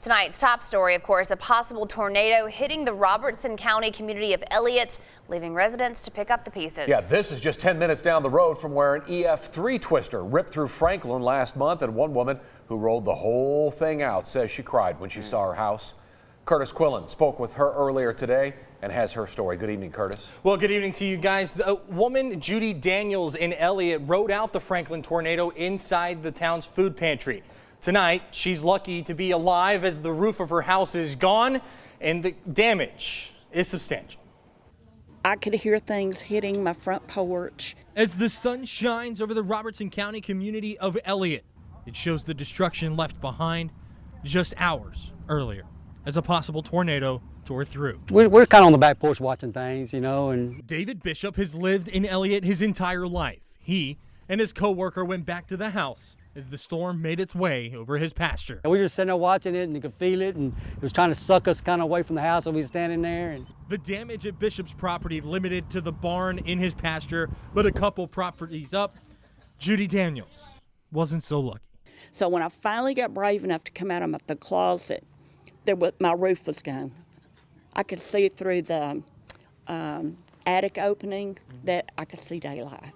Tonight's top story, of course, a possible tornado hitting the Robertson County community of Elliott, leaving residents to pick up the pieces. Yeah, this is just 10 minutes down the road from where an EF3 twister ripped through Franklin last month, and one woman who rolled the whole thing out says she cried when she saw her house. Curtis Quillen spoke with her earlier today and has her story. Good evening, Curtis. Well, good evening to you guys. The woman, Judy Daniels in Elliott, rode out the Franklin tornado inside the town's food pantry. Tonight, she's lucky to be alive as the roof of her house is gone and the damage is substantial. I could hear things hitting my front porch. As the sun shines over the Robertson County community of Elliott, it shows the destruction left behind just hours earlier as a possible tornado tore through. We're kind of on the back porch watching things, you know. And David Bishop has lived in Elliott his entire life. He and his co-worker went back to the house as the storm made its way over his pasture. we were just sitting there watching it, and you could feel it, and it was trying to suck us kind of away from the house, so we were standing there. And the damage at Bishop's property limited to the barn in his pasture, but a couple properties up, Judy Daniels wasn't so lucky. So when I finally got brave enough to come out of the closet, my roof was gone. I could see through the attic opening that I could see daylight.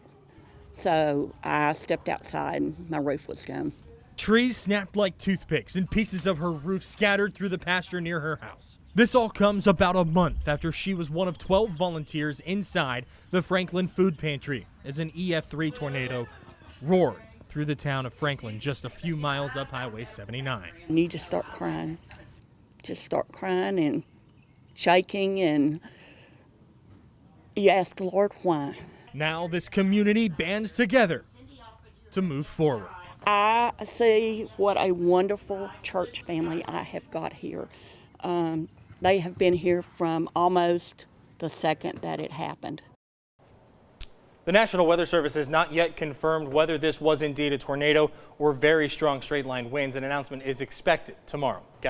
So I stepped outside and my roof was gone. Trees snapped like toothpicks and pieces of her roof scattered through the pasture near her house. This all comes about a month after she was one of 12 volunteers inside the Franklin food pantry as an EF3 tornado roared through the town of Franklin just a few miles up Highway 79. And you just start crying. Just start crying and shaking, and you ask the Lord why. Now this community bands together to move forward. I see what a wonderful church family I have got here. They have been here from almost the second that it happened. The National Weather Service has not yet confirmed whether this was indeed a tornado or very strong straight line winds. An announcement is expected tomorrow. Guys.